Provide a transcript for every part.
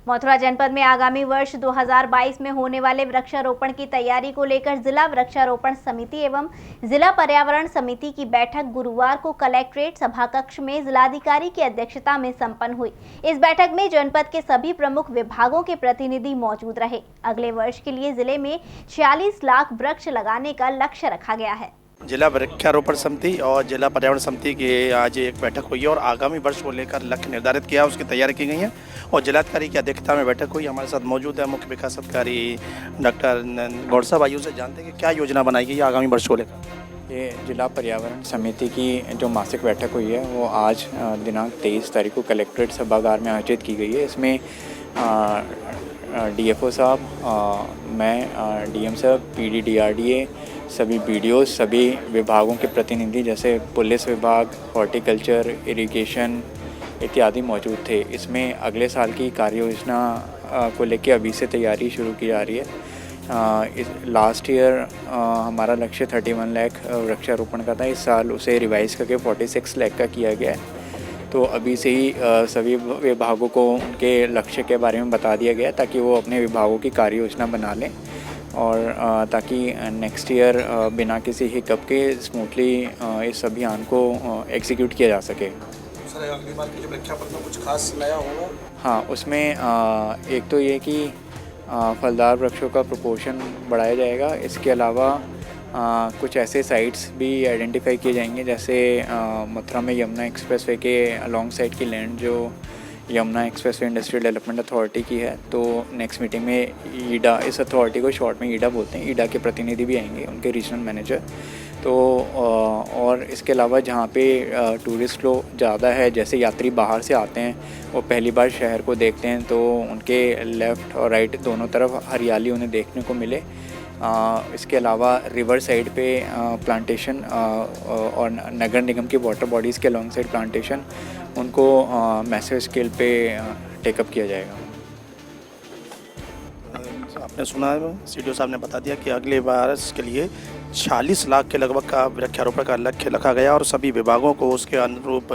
मथुरा जनपद में आगामी वर्ष 2022 में होने वाले वृक्षारोपण की तैयारी को लेकर जिला वृक्षारोपण समिति एवं जिला पर्यावरण समिति की बैठक गुरुवार को कलेक्ट्रेट सभाकक्ष में जिलाधिकारी की अध्यक्षता में संपन्न हुई। इस बैठक में जनपद के सभी प्रमुख विभागों के प्रतिनिधि मौजूद रहे। अगले वर्ष के लिए जिले में 46 लाख वृक्ष लगाने का लक्ष्य रखा गया है। जिला वृक्षारोपण समिति और जिला पर्यावरण समिति की आज एक बैठक हुई है और आगामी वर्ष को लेकर लक्ष्य निर्धारित किया, उसकी तैयारी की गई है और जिलाधिकारी की अध्यक्षता में बैठक हुई। हमारे साथ मौजूद है मुख्य विकास अधिकारी डॉक्टर गौड़ साहब। आइए से जानते हैं कि क्या योजना बनाई गई है आगामी वर्ष को लेकर। ये जिला पर्यावरण समिति की जो मासिक बैठक हुई है वो आज दिनांक 23 तारीख को कलेक्ट्रेट सभागार में आयोजित की गई है। इसमें डीएफओ साहब, मैं डीएम साहब, पीडी डीआरडीए, सभी बीडीओ, सभी विभागों के प्रतिनिधि जैसे पुलिस विभाग, हॉर्टिकल्चर, इरिगेशन इत्यादि मौजूद थे। इसमें अगले साल की कार्य योजना को लेकर अभी से तैयारी शुरू की जा रही है। लास्ट ईयर हमारा लक्ष्य 31 लाख वृक्षारोपण का था। इस साल उसे रिवाइज़ करके 46 लाख का किया गया है। तो अभी से ही सभी विभागों को उनके लक्ष्य के बारे में बता दिया गया ताकि वो अपने विभागों की कार्य योजना बना लें और ताकि नेक्स्ट ईयर बिना किसी हिकअप के स्मूथली इस अभियान को एग्जीक्यूट किया जा सके। सर, अगली बार के जो वृक्षारोपण में कुछ खास नया होगा? हाँ, उसमें एक तो ये कि फलदार वृक्षों का प्रोपोर्शन बढ़ाया जाएगा। इसके अलावा कुछ ऐसे साइट्स भी आइडेंटिफाई किए जाएंगे जैसे मथुरा में यमुना एक्सप्रेसवे के अलॉन्ग साइड की लैंड जो Yamuna expressway industrial development authority की है। तो नेक्स्ट मीटिंग में ईडा, इस अथॉरिटी को शॉर्ट में ईडा बोलते हैं, ईडा के प्रतिनिधि भी आएंगे, उनके रीजनल मैनेजर। तो और इसके अलावा जहाँ पे टूरिस्ट फ्लो ज़्यादा है, जैसे यात्री बाहर से आते हैं वो पहली बार शहर को देखते हैं, तो उनके लेफ़्ट और राइट दोनों तरफ हरियाली उन्हें देखने को मिले। इसके अलावा रिवर साइड पे प्लांटेशन और नगर निगम की वाटर बॉडीज़ के लॉन्ग साइड प्लांटेशन उनको मैसिव स्केल पे टेकअप किया जाएगा। आपने सुना है, सीडीओ साहब ने बता दिया कि अगले वर्ष के लिए 46 लाख के लगभग का वृक्षारोपण का लक्ष्य रखा गया और सभी विभागों को उसके अनुरूप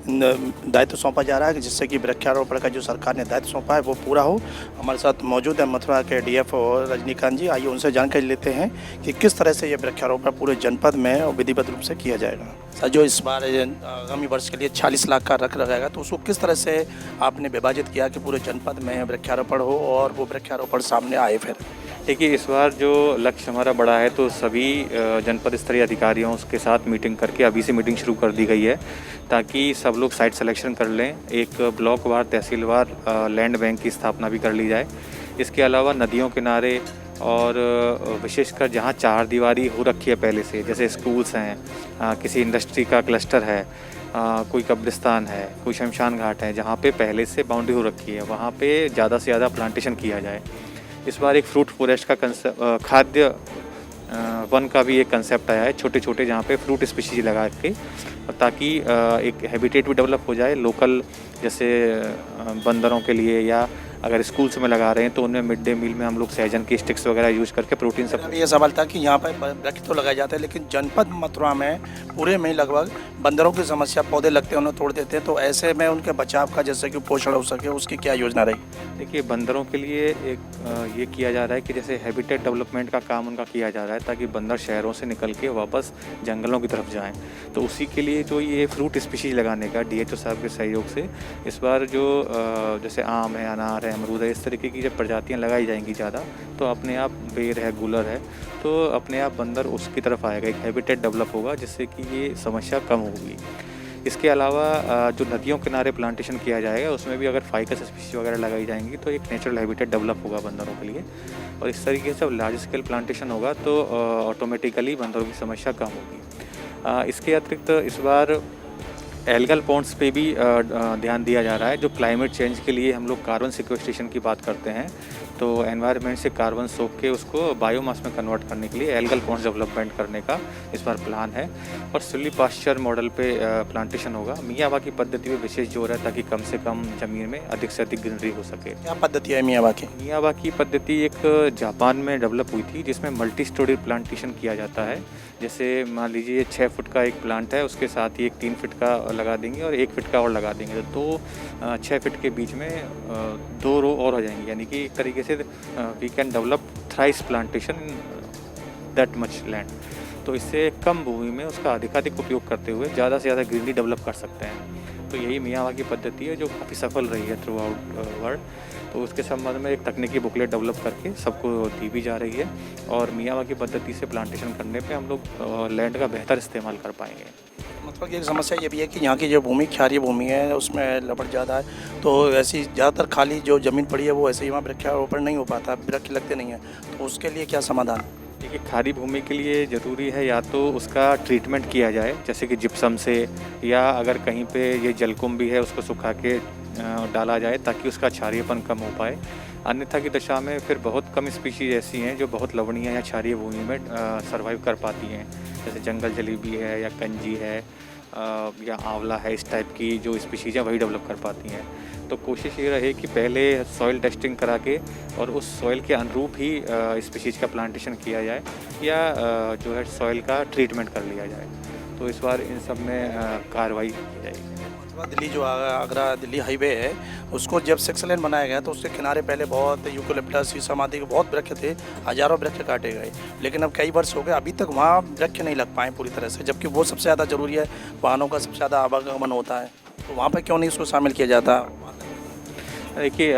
दायित्व सौंपा जा रहा है जिससे कि वृक्षारोपण का जो सरकार ने दायित्व सौंपा है वो पूरा हो। हमारे साथ मौजूद है मथुरा के डीएफओ रजनीकांत जी। आइए उनसे जानकारी लेते हैं कि किस तरह से ये वृक्षारोपण पूरे जनपद में और विधिवत रूप से किया जाएगा। सर, जो इस बार आगामी वर्ष के लिए 46 लाख का रखा जाएगा तो उसको किस तरह से आपने विभाजित किया कि पूरे जनपद में वृक्षारोपण हो और वो वृक्षारोपण सामने आए? फिर देखिए, इस बार जो लक्ष्य हमारा बड़ा है तो सभी जनपद स्तरीय अधिकारियों के साथ मीटिंग करके अभी से मीटिंग शुरू कर दी गई है ताकि सब लोग साइट सिलेक्शन कर लें। एक ब्लॉकवार, तहसीलवार लैंड बैंक की स्थापना भी कर ली जाए। इसके अलावा नदियों किनारे और विशेषकर जहाँ चार दीवारी हो रखी है पहले से, जैसे स्कूल्स हैं, किसी इंडस्ट्री का क्लस्टर है, कोई कब्रिस्तान है, कोई शमशान घाट है, जहाँ पे पहले से बाउंड्री हो रखी है, वहाँ पे ज़्यादा से ज़्यादा प्लांटेशन किया जाए। इस बार एक फ्रूट फॉरेस्ट का खाद्य वन का भी एक कंसेप्ट आया है, छोटे छोटे जहाँ पे फ्रूट स्पीशीज लगा के, ताकि एक हैबिटेट भी डेवलप हो जाए लोकल, जैसे बंदरों के लिए, या अगर स्कूल्स में लगा रहे हैं तो उनमें मिड डे मील में हम लोग सहजन की स्टिक्स वगैरह यूज करके प्रोटीन सब। ये सवाल था कि यहाँ पर वृक्ष तो लगाए जाते हैं लेकिन जनपद मथुरा में पूरे में लगभग बंदरों की समस्या, पौधे लगते हैं उन्हें तोड़ देते हैं, तो ऐसे में उनके बचाव का जैसे कि पोषण हो सके उसकी क्या योजना रही? देखिए, बंदरों के लिए एक ये किया जा रहा है कि जैसे हैबिटेट डेवलपमेंट का काम उनका किया जा रहा है ताकि बंदर शहरों से निकल के वापस जंगलों की तरफ जाएँ। तो उसी के लिए जो ये फ्रूट स्पीशीज लगाने का डीएचओ साहब के सहयोग से इस बार जो जैसे आम है, अनार है, अमरूद है, इस तरीके की जब प्रजातियां लगाई जाएंगी ज़्यादा, तो अपने आप बेर है, गूलर है, तो अपने आप बंदर उसकी तरफ आएगा, एक हैबिटेट डेवलप होगा जिससे कि ये समस्या कम होगी। इसके अलावा जो नदियों किनारे प्लांटेशन किया जाएगा उसमें भी अगर फाइकस स्पीशीज वगैरह लगाई जाएंगी तो एक नेचुरल हैबिटेट डेवलप होगा बंदरों के लिए। और इस तरीके से जब लार्ज स्केल प्लांटेशन होगा तो ऑटोमेटिकली बंदरों की समस्या कम होगी। इसके अतिरिक्त इस बार एल्गल पॉन्ड्स पे भी ध्यान दिया जा रहा है। जो क्लाइमेट चेंज के लिए हम लोग कार्बन सिक्वेस्ट्रेशन की बात करते हैं, तो एनवायरनमेंट से कार्बन सोख के उसको बायोमास में कन्वर्ट करने के लिए एल्गल पॉन्ड्स डेवलपमेंट करने का इस बार प्लान है। और सिली पास्चर मॉडल पे प्लांटेशन होगा। मियावाकी पद्धति में विशेष जोर है ताकि कम से कम ज़मीन में अधिक से अधिक ग्रीनरी हो सके। क्या पद्धति है मियावाकी? मियावाकी पद्धति एक जापान में डेवलप हुई थी जिसमें मल्टी स्टोरी प्लांटेशन किया जाता है। जैसे मान लीजिए 6 फुट का एक प्लांट है, उसके साथ ही एक 3 फीट का लगा देंगे और 1 फीट का और लगा देंगे, तो 6 फीट के बीच में 2 रो और हो जाएंगी। यानी कि एक तरीके से we can develop thrice plantation in that much land. तो इससे कम भूमि में उसका अधिकाधिक उपयोग करते हुए ज़्यादा से ज़्यादा ग्रीनरी डेवलप कर सकते हैं। तो यही मियावाकी पद्धति है जो काफ़ी सफल रही है थ्रू आउट वर्ल्ड। तो उसके संबंध में एक तकनीकी बुकलेट डेवलप करके सबको दी भी जा रही है और मियावाकी पद्धति से प्लांटेशन करने पे हम लोग लैंड का बेहतर इस्तेमाल कर पाएंगे। मतलब कि एक समस्या ये भी है कि यहाँ की जो भूमि क्षारीय भूमि है उसमें लपट ज़्यादा है, तो ऐसी ज़्यादातर खाली जो ज़मीन पड़ी है वो ऐसे ही वहाँ वृक्षारोपण नहीं हो पाता, वृक्ष लगते नहीं हैं, तो उसके लिए क्या समाधान? देखिए, खारी भूमि के लिए ज़रूरी है या तो उसका ट्रीटमेंट किया जाए जैसे कि जिप्सम से, या अगर कहीं पे ये जलकुंभ भी है उसको सुखा के डाला जाए ताकि उसका क्षारीयपन कम हो पाए। अन्यथा की दशा में फिर बहुत कम स्पीशीज ऐसी हैं जो बहुत लवणीय या क्षारीय भूमि में सर्वाइव कर पाती हैं, जैसे जंगल जलेबी है या कंजी है या आंवला है। इस टाइप की जो स्पीशीज हैं वही डेवलप कर पाती हैं। तो कोशिश ये रहे कि पहले सॉइल टेस्टिंग करा के और उस सॉइल के अनुरूप ही स्पीशीज का प्लांटेशन किया जाए या जो है सॉइल का ट्रीटमेंट कर लिया जाए। तो इस बार इन सब में कार्रवाई की जाएगी। दिल्ली जो आगरा दिल्ली हाईवे है उसको जब 6 लेन बनाया गया तो उसके किनारे पहले बहुत यूकेलिप्टस शीशम आदि के बहुत वृक्ष थे, हज़ारों वृक्ष काटे गए, लेकिन अब कई वर्ष हो गए अभी तक वहाँ वृक्ष नहीं लग पाए पूरी तरह से, जबकि वो सबसे ज़्यादा ज़रूरी है, वाहनों का सबसे ज़्यादा आवागमन होता है, तो वहाँ पर क्यों नहीं उसको शामिल किया जाता? देखिए,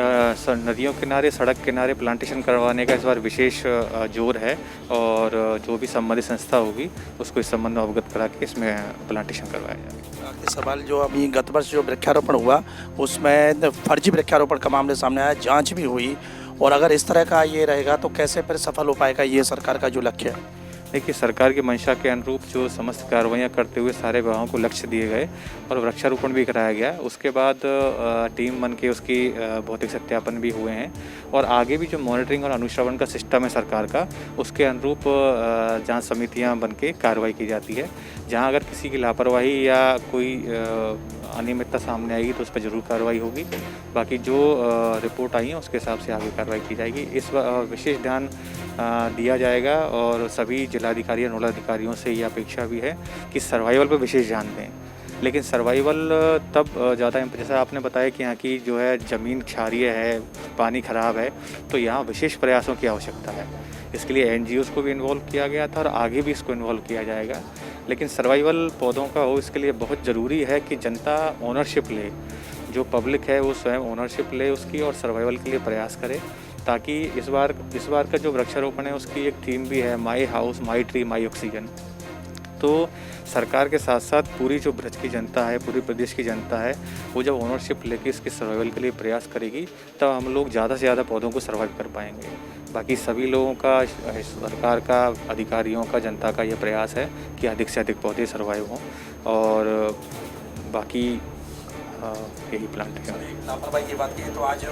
नदियों किनारे सड़क किनारे प्लांटेशन करवाने का इस बार विशेष जोर है और जो भी संबंधित संस्था होगी उसको इस संबंध में अवगत करा के इसमें प्लांटेशन करवाया जाए। आखिरी सवाल, जो अभी गत वर्ष जो वृक्षारोपण हुआ उसमें फर्जी वृक्षारोपण का मामले सामने आया, जांच भी हुई, और अगर इस तरह का ये रहेगा तो कैसे फिर सफल हो पाएगा ये सरकार का जो लक्ष्य है? देखिए, सरकार की मंशा के अनुरूप जो समस्त कार्रवाइयाँ करते हुए सारे विभागों को लक्ष्य दिए गए और वृक्षारोपण भी कराया गया। उसके बाद टीम बन के उसकी भौतिक सत्यापन भी हुए हैं और आगे भी जो मॉनिटरिंग और अनुश्रवण का सिस्टम है सरकार का, उसके अनुरूप जांच समितियां बन के कार्रवाई की जाती है। जहां अगर किसी की लापरवाही या कोई अनियमितता सामने आएगी तो उस पर जरूर कार्रवाई होगी। बाकी जो रिपोर्ट आई है उसके हिसाब से आगे कार्रवाई की जाएगी। इस विशेष ध्यान दिया जाएगा और सभी जिलाधिकारी और नोडल अधिकारियों से ये अपेक्षा भी है कि सर्वाइवल पर विशेष ध्यान दें। लेकिन सर्वाइवल तब ज़्यादा, जैसा आपने बताया कि यहाँ की जो है ज़मीन क्षारीय है, पानी ख़राब है, तो यहाँ विशेष प्रयासों की आवश्यकता है। इसके लिए NGOs को भी इन्वॉल्व किया गया था और आगे भी इसको इन्वॉल्व किया जाएगा। लेकिन सर्वाइवल पौधों का हो, इसके लिए बहुत ज़रूरी है कि जनता ओनरशिप ले, जो पब्लिक है वो स्वयं ओनरशिप ले उसकी और सर्वाइवल के लिए प्रयास करे, ताकि इस बार का जो वृक्षारोपण है उसकी एक थीम भी है, my house my tree my oxygen. तो सरकार के साथ साथ पूरी जो ब्रज की जनता है, पूरे प्रदेश की जनता है, वो जब ओनरशिप लेके इसके सर्वाइवल के लिए प्रयास करेगी तब हम लोग ज़्यादा से ज़्यादा पौधों को सर्वाइव कर पाएंगे। बाकी सभी लोगों का, सरकार का, अधिकारियों का, जनता का ये प्रयास है कि अधिक से अधिक पौधे सर्वाइव हों और बाकी यही प्लांटेशन। लापरवाही की बात की तो आज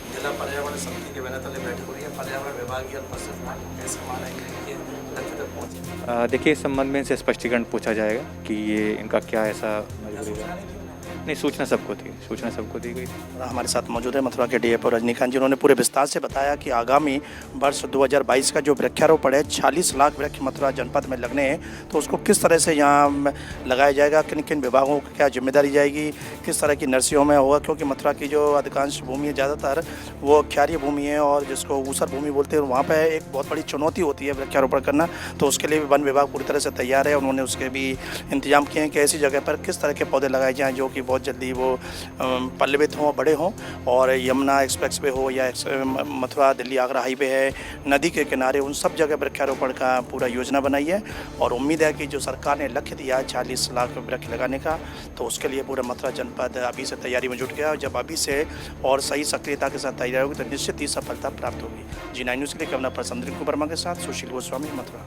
जिला पर्यावरण समिति के बैनर तले बैठक हो रही है, पर्यावरण विभाग और परिषद कैसे मानेंगे कि लक्ष्य तक पहुँचे? देखिए, इस संबंध में इनसे स्पष्टीकरण पूछा जाएगा कि ये इनका क्या ऐसा मजबूरी है। नहीं, सूचना सबको दी गई थी। हमारे साथ मौजूद है मथुरा के DFO रजनीकांत जी। उन्होंने पूरे विस्तार से बताया कि आगामी वर्ष 2022 का जो वृक्षारोपण है 40 लाख वृक्ष मथुरा जनपद में लगने हैं, तो उसको किस तरह से यहाँ लगाया जाएगा, किन किन विभागों को क्या जिम्मेदारी जाएगी, किस तरह की नर्सरियों में होगा, क्योंकि मथुरा की जो अधिकांश भूमि है ज़्यादातर वो क्षारीय भूमि है और जिसको ऊसर भूमि बोलते हैं, वहाँ पर एक बहुत बड़ी चुनौती होती है वृक्षारोपण करना। तो उसके लिए भी वन विभाग पूरी तरह से तैयार है। उन्होंने उसके भी इंतजाम किए हैं कि ऐसी जगह पर किस तरह के पौधे लगाए जाएँ जो कि बहुत जल्दी वो पल्लवित हों, बड़े हों, और यमुना एक्सप्रेस वे हो या मथुरा दिल्ली आगरा हाईवे है, नदी के किनारे, उन सब जगह वृक्षारोपण का पूरा योजना बनाई है। और उम्मीद है कि जो सरकार ने लक्ष्य दिया है 40 लाख वृक्ष लगाने का, तो उसके लिए पूरा मथुरा जनपद अभी से तैयारी में जुट गया है। जब अभी से और सही सक्रियता के साथ तैयारी होगी तो निश्चित ही सफलता प्राप्त होगी। G9 न्यूज़ के लिए कैमरा पर्सन संदीप वर्मा के साथ सुशील गोस्वामी, मथुरा।